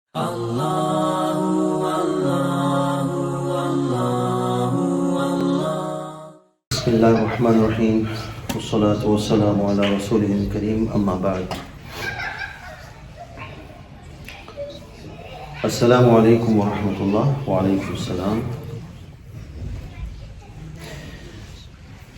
بسم الله الرحمن الرحيم والصلاة والسلام على رسوله الكريم أما بعد السلام عليكم ورحمة الله وعليكم السلام.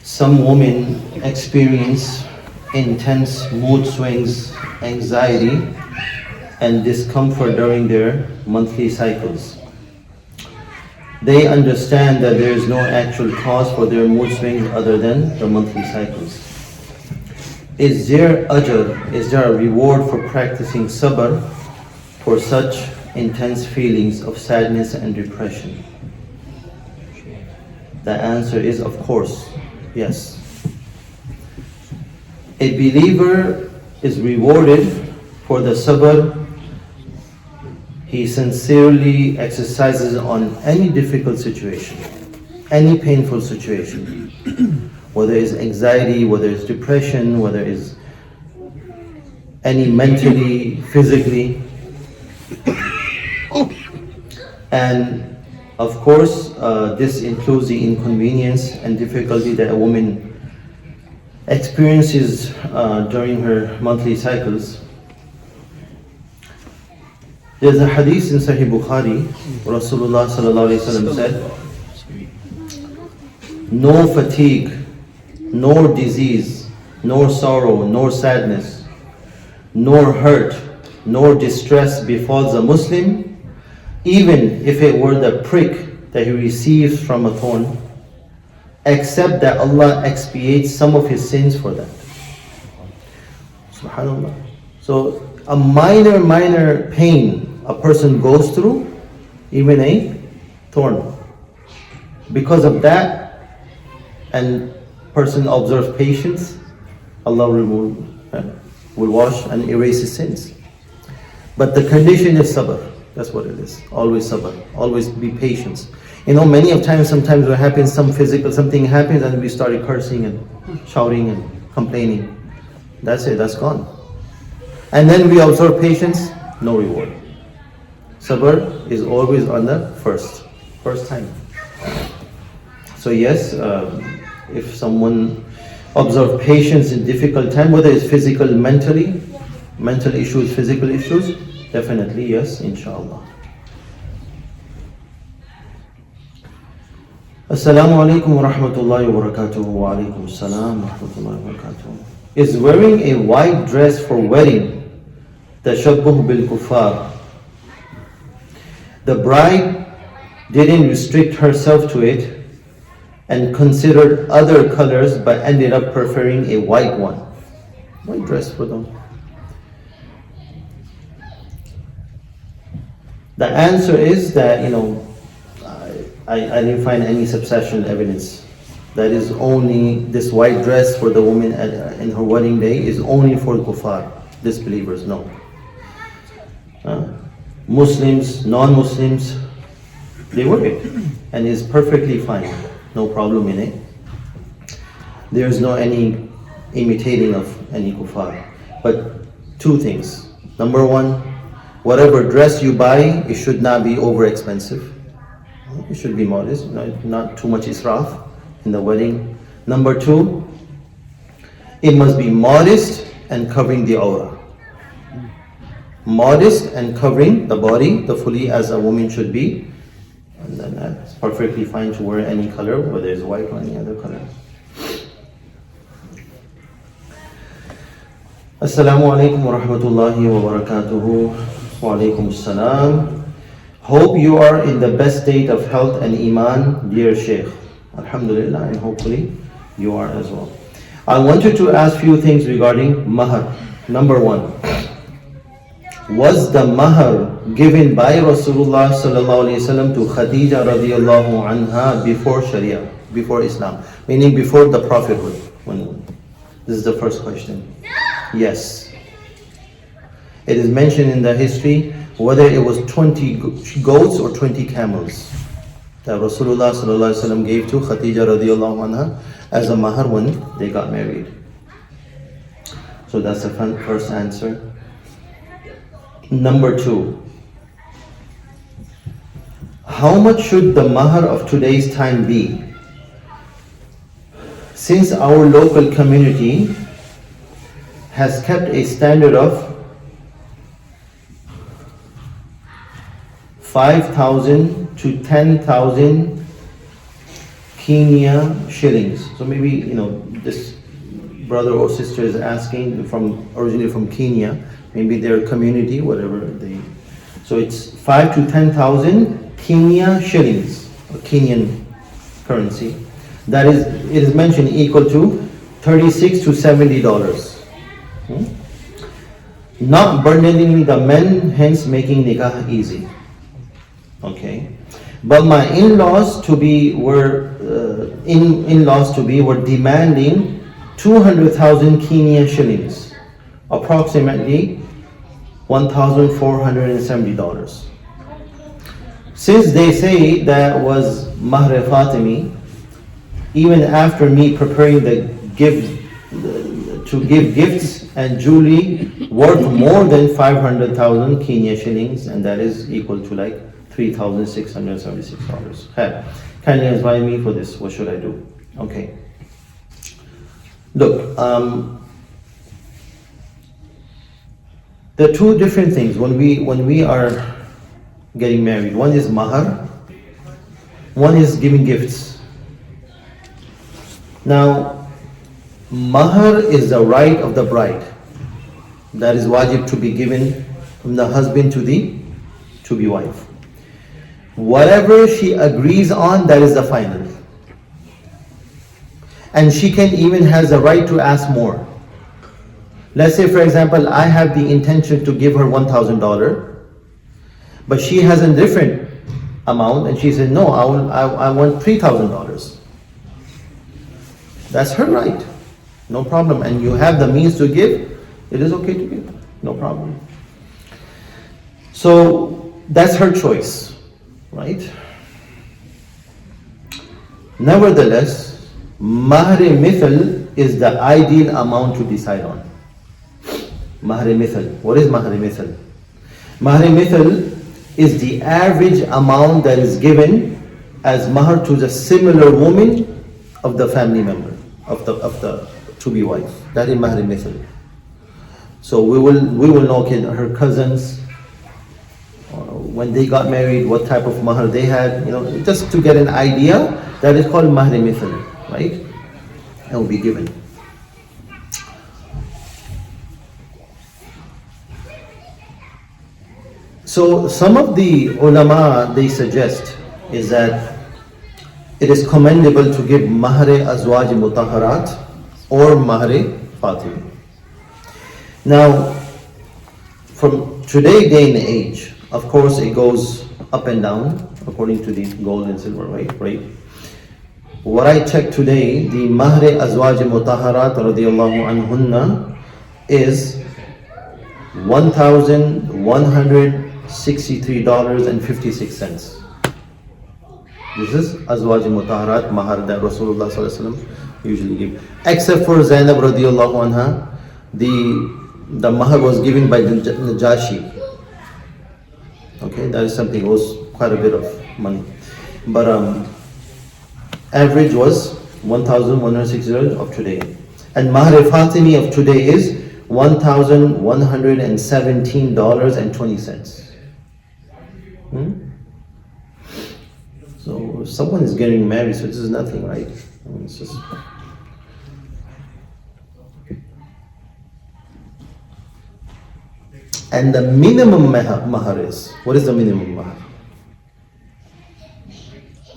Some women experience intense mood swings, anxiety and discomfort during their monthly cycles. They understand that there is no actual cause for their mood swings other than the monthly cycles. Is there ajr, is there a reward for practicing sabr for such intense feelings of sadness and depression? The answer is of course, yes. A believer is rewarded for the sabr he sincerely exercises on any difficult situation, any painful situation, whether it's anxiety, whether it's depression, whether it's any mentally, physically. And of course, this includes the inconvenience and difficulty that a woman experiences during her monthly cycles. There's a hadith in Sahih Bukhari, Rasulullah sallallahu alaihi wasallam said, no fatigue, nor disease, nor sorrow, nor sadness, nor hurt, nor distress befalls a Muslim, even if it were the prick that he receives from a thorn, except that Allah expiates some of his sins for that. Subhanallah. So a minor pain a person goes through, even a thorn. Because of that, and person observes patience, Allah will wash and erase his sins. But the condition is sabr. That's what it is. Always sabr. Always be patient. You know, many of times, sometimes what happens, something happens and we started cursing and shouting and complaining. That's it, that's gone. And then we observe patience, no reward. Sabr is always on the first time. So yes, if someone observes patience in difficult time, whether it's mental issues, physical issues, definitely yes, inshallah. Assalamu alaikum wa rahmatullahi wa barakatuh. Wa alaikum assalam wa rahmatullahi wa barakatuh. Is wearing a white dress for wedding tashabbuh bil kuffar? The bride didn't restrict herself to it and considered other colors but ended up preferring a white one. White dress for them. The answer is that, I didn't find any substantial evidence. That is only this white dress for the woman in her wedding day is only for kuffar, disbelievers, no. Muslims, non-Muslims, they wear it and is perfectly fine, no problem in it. There's no any imitating of any kuffar. But two things. Number one, whatever dress you buy, it should not be over expensive. It should be modest, not too much israf in the wedding. Number two, it must be modest and covering the aura. Modest and covering the body, the fully as a woman should be. And then that's perfectly fine to wear any color, whether it's white or any other color. Assalamu alaikum wa rahmatullahi wa barakatuhu. Wa alaikum assalam. Hope you are in the best state of health and iman, dear Shaykh. Alhamdulillah, and hopefully you are as well. I wanted to ask few things regarding mahar. Number one, was the mahar given by Rasulullah sallallahu alaihi wasallam to Khadija radiyallahu anha before Sharia, before Islam, meaning before the prophethood? This is the first question. Yes. It is mentioned in the history whether it was 20 goats or 20 camels that Rasulullah sallallahu alaihi wasallam gave to Khadija radiyallahu anha as a mahar when they got married. So that's the first answer. Number two, How much should the mahar of today's time be? Since our local community has kept a standard of 5,000 to 10,000 Kenya shillings. So maybe, this brother or sister is asking originally from Kenya, maybe their community, so it's 5 to 10,000 Kenya shillings, or Kenyan currency. That is, it is mentioned equal to $36 to $70. Not burdening the men, hence making nikah easy. Okay, but my in-laws to be were demanding 200,000 Kenya shillings, approximately $1,470. Since they say that was Mahr Fatimi, even after me preparing the gift to give gifts and jewelry worth more than 500,000 Kenya shillings, and that is equal to like $3,676. Kindly advise me for this. What should I do? Okay. Look, there are two different things when we are getting married. One is mahar, one is giving gifts. Now, mahar is the right of the bride. That is wajib to be given from the husband to the to-be wife. Whatever she agrees on, that is the final. And she can even has the right to ask more. Let's say, for example, I have the intention to give her $1,000, but she has a different amount, and she said, no, I want $3,000. That's her right, no problem. And you have the means to give, it is okay to give, no problem. So that's her choice, right? Nevertheless, Mahr Mithl is the ideal amount to decide on. Mahr Mithl. What is Mahr Mithl? Mahr Mithl is the average amount that is given as mahr to the similar woman of the family member, of the to-be wife. That is Mahr Mithl. So we will know, okay, her cousins, when they got married, what type of mahr they had, just to get an idea. That is called Mahr Mithl, right? And will be given. So some of the ulama, they suggest is that it is commendable to give Mahr Azwaj Mutahharat or Mahr Fatimi. Now, from today day and age, of course it goes up and down according to the gold and silver, right? What I checked today, the Mahr Azwaj Mutahharat radiyallahu anhunna is $1,163.56. This is Azwaj Mutahharat mahar that Rasulullah sallallahu alaihi wasallam usually give. Except for Zainab radiyallahu anha, the mahar was given by Najashi. Okay, that is something, it was quite a bit of money. But average was $1,160 of today. And Mahr Fatimi of today is $1,117.20. So if someone is getting married, so this is nothing, right? It's just... And the minimum mahar is, what is the minimum mahar?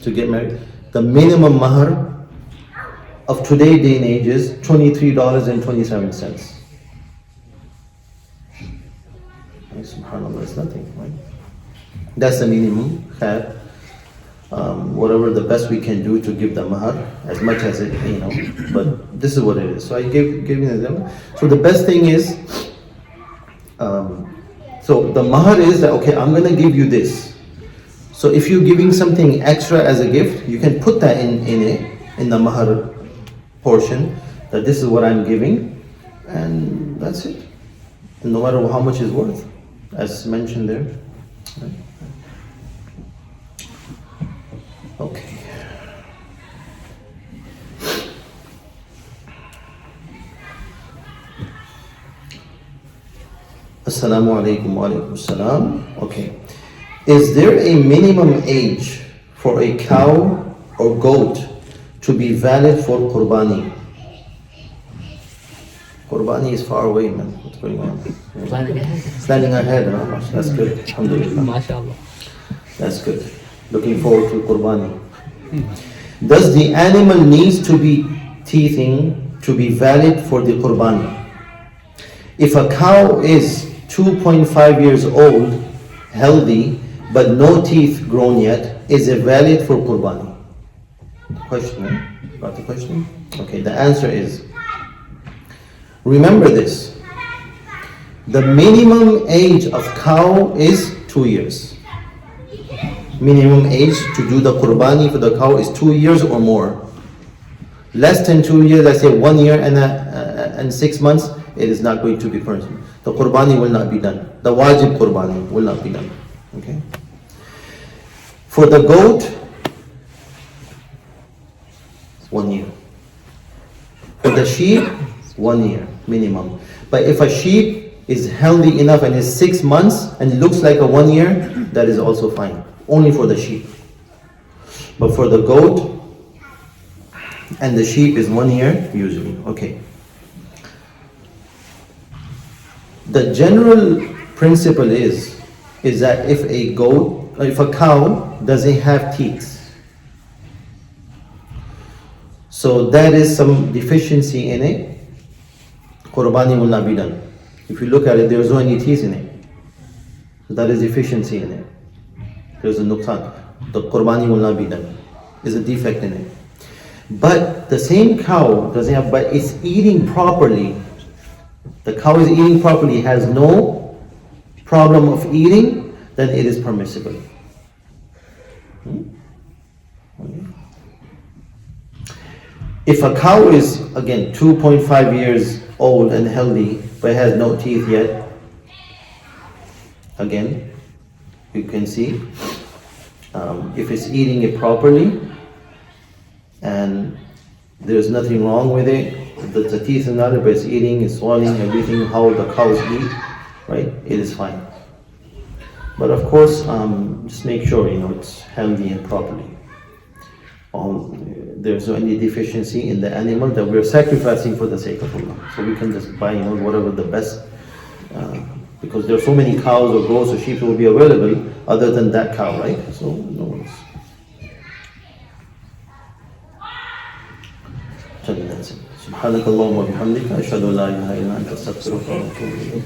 To get married, the minimum mahar of today day and age is $23.27. SubhanAllah, it's nothing, right? That's the minimum. Whatever the best we can do to give the mahar, as much as it, but this is what it is. So I gave you the. So the best thing is, so the mahar is that, okay, I'm gonna give you this. So if you're giving something extra as a gift, you can put that in the mahar portion, that this is what I'm giving, and that's it. No matter how much it's worth, as mentioned there. Right? Assalamu alaikum wa alaikum salam. Okay. Is there a minimum age for a cow or goat to be valid for Qurbani? Qurbani is far away, man. What's going on? Standing ahead, huh? That's good. Alhamdulillah. MashaAllah. That's good. Looking forward to Qurbani. Does the animal needs to be teething to be valid for the Qurbani? If a cow is 2.5 years old, healthy, but no teeth grown yet, is it valid for Qurbani? Question, eh? Got the question? Okay, the answer is, remember this, the minimum age of cow is 2 years. Minimum age to do the Qurbani for the cow is 2 years or more. Less than 2 years, let's say 1 year and 6 months, it is not going to be permitted. The Qurbani will not be done. The wajib Qurbani will not be done. Okay. For the goat, 1 year. For the sheep, 1 year minimum. But if a sheep is healthy enough and is 6 months and looks like a 1 year, that is also fine. Only for the sheep. But for the goat and the sheep is 1 year usually. Okay. The general principle is that if a cow doesn't have teeth, so that is some deficiency in it, Qurbani will not be done. If you look at it, there is no any teeth in it. So that is deficiency in it. There is a nuqsan. The Qurbani will not be done. There's a defect in it. But the same cow doesn't have, but it's eating properly. The cow is eating properly, has no problem of eating, then it is permissible. If a cow is, again, 2.5 years old and healthy, but has no teeth yet, again, you can see, if it's eating it properly, and there's nothing wrong with it, the teeth are not, but it's eating, it's swallowing, everything, how the cows eat, right? It is fine. But of course, just make sure, it's healthy and properly. There's no any deficiency in the animal that we're sacrificing for the sake of Allah. So we can just buy, whatever the best, because there are so many cows or goats or sheep will be available other than that cow, right? So no worries. سبحانك اللهم وبحمدك أشهد أن لا إله إلا أنت أستغفرك وأتوب إليك.